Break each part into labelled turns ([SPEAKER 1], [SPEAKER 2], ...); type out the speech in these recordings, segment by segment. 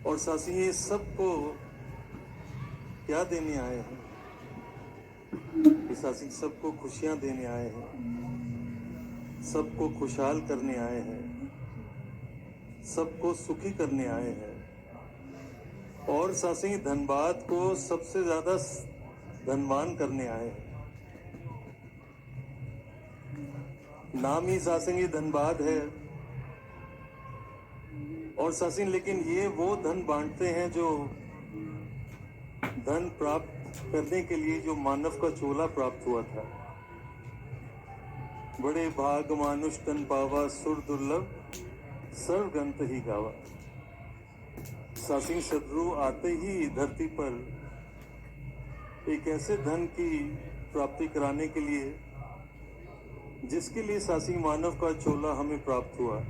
[SPEAKER 1] और सासी ये सबको क्या देने आए हैं? कि सासी सबको खुशियां देने आए हैं, सबको खुशहाल करने आए हैं, सबको सुखी करने आए हैं। और सासी धनबाद को सबसे ज्यादा धनवान करने आए हैं। नाम ही सासिंगी धनबाद है। और सासिंग लेकिन ये वो धन बांटते हैं जो धन प्राप्त करने के लिए जो मानव का चोला प्राप्त हुआ था। बड़े भाग मानुष तन पावा, सुर दुर्लभ सर्वगंत ही गावा। सासिंग सदगुरु आते ही धरती पर एक ऐसे धन की प्राप्ति कराने के लिए जिसके लिए सासिंग मानव का चोला हमें प्राप्त हुआ,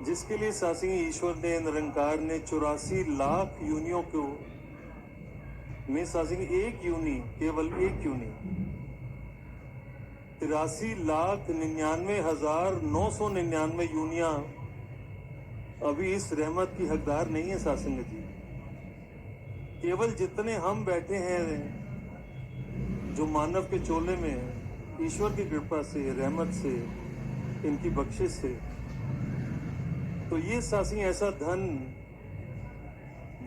[SPEAKER 1] जिसके लिए सासिंग ईश्वर ने, निरंकार ने 84 लाख योनियों को में सासिंग एक योनि, केवल एक योनि 83,99,999 यूनियां अभी इस रहमत की हकदार नहीं है सासिंग जी। केवल जितने हम बैठे हैं जो मानव के चोले में ईश्वर की कृपा से, रहमत से, इनकी बख्शिश से, तो ये सासी ऐसा धन,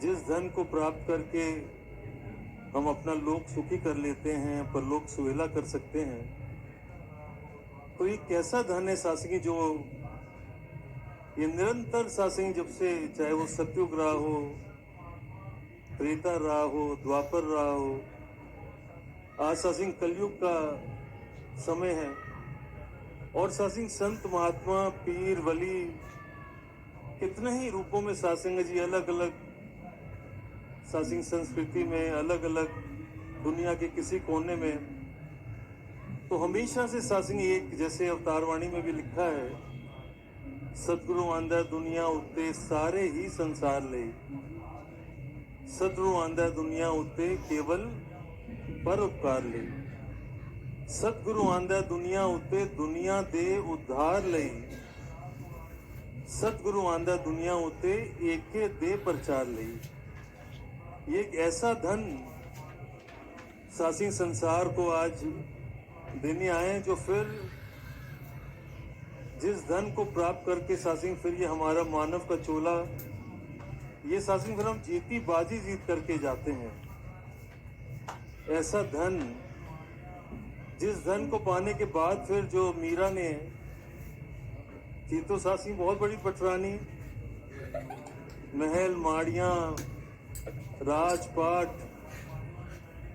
[SPEAKER 1] जिस धन को प्राप्त करके हम अपना लोक सुखी कर लेते हैं, परलोक सुहेला कर सकते हैं। तो ये कैसा धन है सासिंगी जो ये निरंतर सासिंगी जब से, चाहे वो सतयुग रहा हो, त्रेता रहा हो, द्वापर रहा हो, आज सासिंग कलयुग का समय है। और सासिंग संत महात्मा, पीर, वली कितने ही रूपों में सासिंग जी अलग अलग सासिंग संस्कृति में, अलग अलग दुनिया के किसी कोने में, तो हमेशा से सासिंग एक, जैसे अवतारवाणी में भी लिखा है, सतगुरु आंदा दुनिया उत्ते सारे ही संसार ले। सतगुरु आंदा दुनिया उत्ते केवल परोपकार ले। सतगुरु आंदा दुनिया उत्ते दुनिया दे उद्धार ले। सतगुरु आंदा दुनिया उत्ते एके दे प्रचार ले। ये एक ऐसा धन सासिंग संसार को आज देने आए हैं, जो फिर जिस धन को प्राप्त करके सासिंग फिर ये हमारा मानव का चोला, ये सासिंग फिर हम जीती बाजी जीत करके जाते हैं। ऐसा धन, जिस धन को पाने के बाद फिर जो मीरा ने थी तो सासिंग बहुत बड़ी पटरानी, महल, माड़ियां, राजपाट,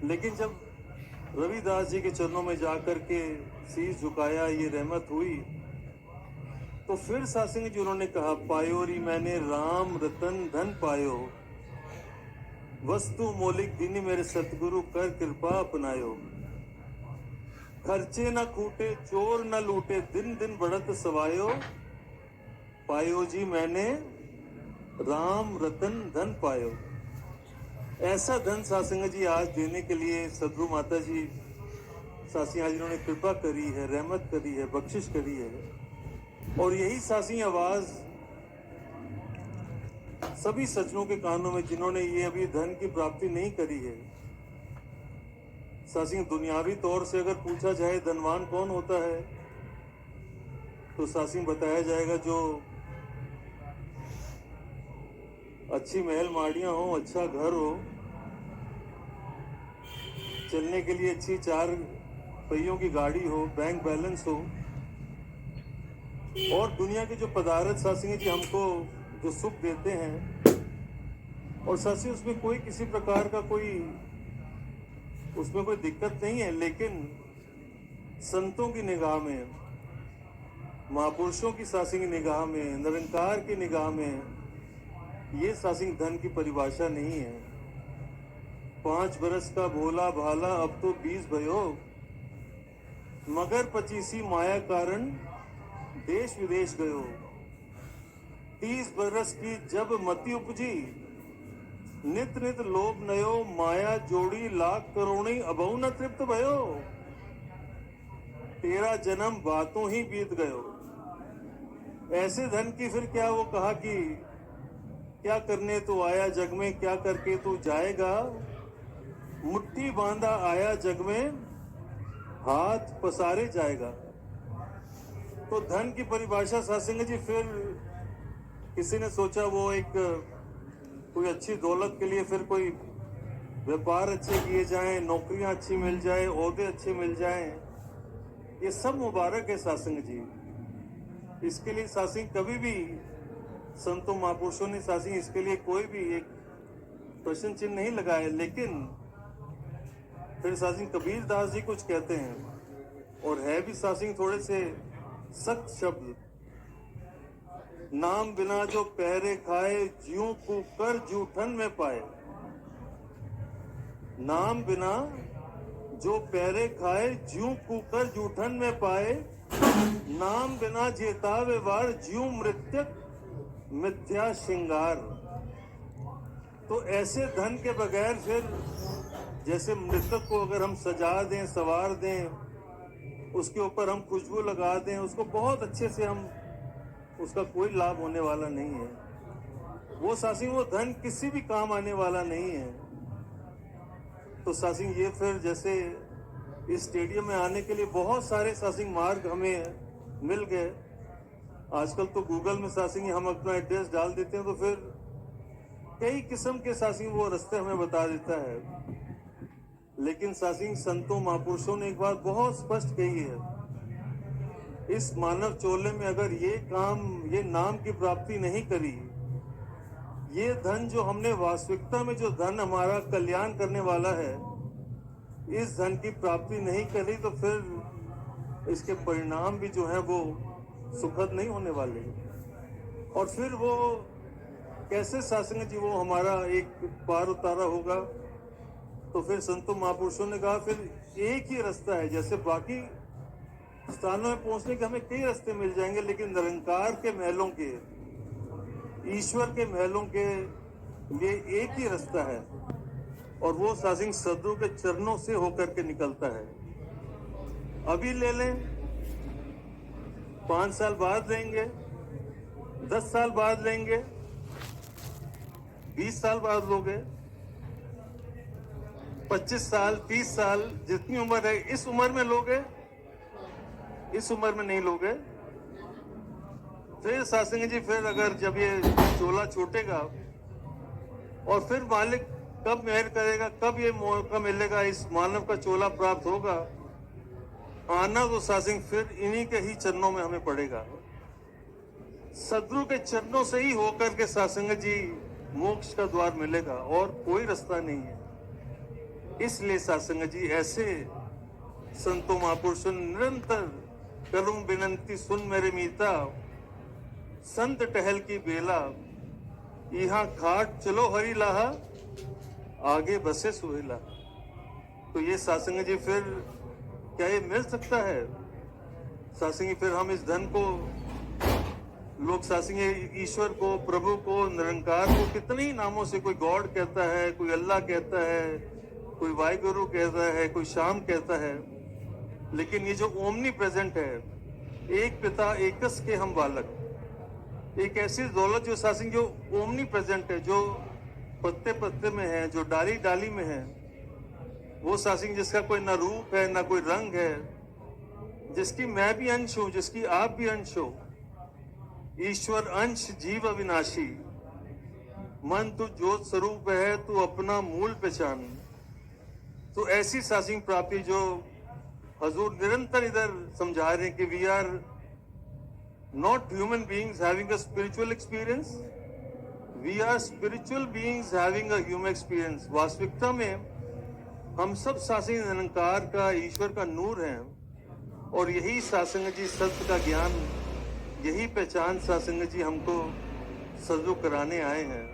[SPEAKER 1] लेकिन जब रविदास जी के चरणों में जाकर के शीश झुकाया, ये रहमत हुई, तो फिर सासिंग जी उन्होंने कहा, पायोरी मैंने राम रतन धन पायो, वस्तु मौलिक दीनी मेरे सतगुरु कर कृपा अपनायो। खर्चे न खूटे, चोर न लूटे, दिन दिन बढ़त सवायो, पायो जी मैंने राम रतन धन पायो। ऐसा धन सासिंग जी आज देने के लिए सदगुरु माता जी सासिंग आज इन्होंने कृपा करी है, रहमत करी है, बख्शिश करी है। और यही सासिंग आवाज सभी सज्जनों के कानों में, जिन्होंने ये अभी धन की प्राप्ति नहीं करी है। सासिंग दुनियावी तौर से अगर पूछा जाए धनवान कौन होता है, तो सासिंग बताया जाएगा जो अच्छी महल माड़ियां हो, अच्छा घर हो, चलने के लिए अच्छी 4 पहियों की गाड़ी हो, बैंक बैलेंस हो, और दुनिया के जो पदार्थ सासिंग जी हमको जो सुख देते हैं, और सासिंग उसमें कोई किसी प्रकार का उसमें कोई दिक्कत नहीं है। लेकिन संतों की निगाह में, महापुरुषों की सासिंग निगाह में, निरंकार की निगाह में ये सासिंग धन की परिभाषा नहीं है। 5 बरस का भोला भाला अब तो 20 भयो, मगर 25 माया कारण देश विदेश गयो। 30 बरस की जब मति उपजी, नित नित लोभ नयो, माया जोड़ी लाख करोड़ी अबहु न तृप्त भयो। 13 जन्म बातों ही बीत गयो। ऐसे धन की फिर क्या, वो कहा कि क्या करने तू आया जग में, क्या करके तू जाएगा। मुट्ठी बांधा आया जग में, हाथ पसारे जाएगा। तो धन की परिभाषा सासिंग जी, फिर किसी ने सोचा वो एक कोई अच्छी दौलत के लिए फिर कोई व्यापार अच्छे किए जाएं, नौकरियां अच्छी मिल जाए, ओहदे अच्छे मिल जाएं। ये सब मुबारक है सासिंग जी। इसके लिए सासिंग कभी भी संतों महापुरुषों ने सासिंग इसके लिए कोई भी एक प्रश्न चिन्ह नहीं लगाया। लेकिन फिर सासिंग कबीर दास जी कुछ कहते हैं, और है भी सासिंग थोड़े से सख्त शब्द। नाम बिना जो पहरे खाए, ज्यों कुकर जूठन में पाए। नाम बिना जो पहरे खाए, ज्यों कुकर जूठन में पाए। नाम बिना जेतावे वार, ज्यों मृत्यक मिथ्या श्रृंगार। तो ऐसे धन के बगैर फिर जैसे मृतक को अगर हम सजा दें, संवार दें, उसके ऊपर हम खुशबू लगा दें, उसको बहुत अच्छे से हम, उसका कोई लाभ होने वाला नहीं है। वो सासिंग वो धन किसी भी काम आने वाला नहीं है। तो सासिंग ये फिर जैसे इस स्टेडियम में आने के लिए बहुत सारे सासिंग मार्ग हमें मिल गए। आजकल तो गूगल में सासिंग हम अपना एड्रेस डाल देते हैं तो फिर कई किस्म के सासिंग वो रास्ते हमें बता देता है। लेकिन सासिंग संतों महापुरुषों ने एक बात बहुत स्पष्ट कही है, इस मानव चोले में अगर ये काम, ये नाम की प्राप्ति नहीं करी, ये धन जो हमने वास्तविकता में जो धन हमारा कल्याण करने वाला है, इस धन की प्राप्ति नहीं करी तो फिर इसके परिणाम भी जो है वो सुखद नहीं होने वाले। और फिर वो कैसे सासिंग जी वो हमारा एक पार उतारा होगा। तो फिर संतों महापुरुषों ने कहा फिर एक ही रास्ता है। जैसे बाकी स्थानों में पहुंचने के हमें कई रास्ते मिल जाएंगे, लेकिन निरंकार के महलों के, ईश्वर के महलों के लिए एक ही रास्ता है, और वो सासिंग सदगुरु के चरणों से होकर के निकलता है। अभी ले लें, 5 साल बाद लेंगे, 10 साल बाद लेंगे, 20 साल बाद लोगे, 25 साल, 30 साल, जितनी उम्र है इस उम्र में लोगे, इस उम्र में नहीं लोगे। फिर सासिंग जी फिर अगर जब ये चोला छूटेगा और फिर मालिक कब मेहर करेगा, कब ये मौका मिलेगा, इस मानव का चोला प्राप्त होगा, आना तो सासिंग फिर इन्हीं के ही चरणों में हमें पड़ेगा। सदगुरु के चरणों से ही होकर के सासिंग जी मोक्ष का द्वार मिलेगा, और कोई रास्ता नहीं है। इसलिए सासिंग जी ऐसे संतों महापुरुषों निरंतर करूं विनंती सुन मेरे मीता, संत टहल की बेला, यहाँ घाट चलो हरि लाहा, आगे बसे सुहेला। तो ये सासिंग जी फिर क्या ये मिल सकता है? सासिंग फिर हम इस धन को, लोग सासिंग ईश्वर को, प्रभु को, निरंकार को कितने ही नामों से, कोई गॉड कहता है, कोई अल्लाह कहता है, कोई वाहिगुरु कहता है, कोई श्याम कहता है। लेकिन ये जो ओमनी प्रेजेंट है, एक पिता एकस के हम बालक, एक ऐसी दौलत जो सासिंग जो ओमनी प्रेजेंट है, जो पत्ते पत्ते में है, जो डाली डाली में है, वो सासिंग जिसका कोई ना रूप है ना कोई रंग है, जिसकी मैं भी अंश हूं, जिसकी आप भी अंश हो। ईश्वर अंश जीव अविनाशी, मन तू ज्योत स्वरूप है, तू अपना मूल पहचान। तो ऐसी सासिंग प्राप्ति जो हजूर निरंतर इधर समझा रहे हैं कि we are not human beings having a spiritual experience, we are spiritual beings having a human experience. वास्तविकता में हम सब सासिंग निरंकार का, ईश्वर का नूर हैं, और यही सासिंग जी सत्य का ज्ञान, यही पहचान सासिंग जी हमको सजू कराने आए हैं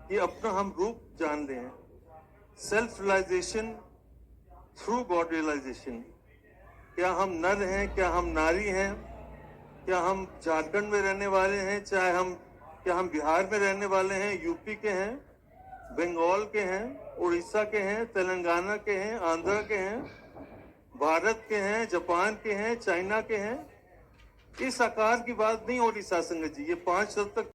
[SPEAKER 1] कि अपना हम रूप जान लें। Self realisation through God realisation. क्या हम नर हैं, क्या हम नारी हैं, क्या हम झारखंड में रहने वाले हैं, क्या हम बिहार में रहने वाले हैं, यूपी के हैं, बंगाल के हैं, उड़ीसा के हैं, तेलंगाना के हैं, आंध्र के हैं, भारत के हैं, जापान के हैं, चाइना के हैं, इस आकार की बात नहीं हो रही सासिंग जी। ये 5 तक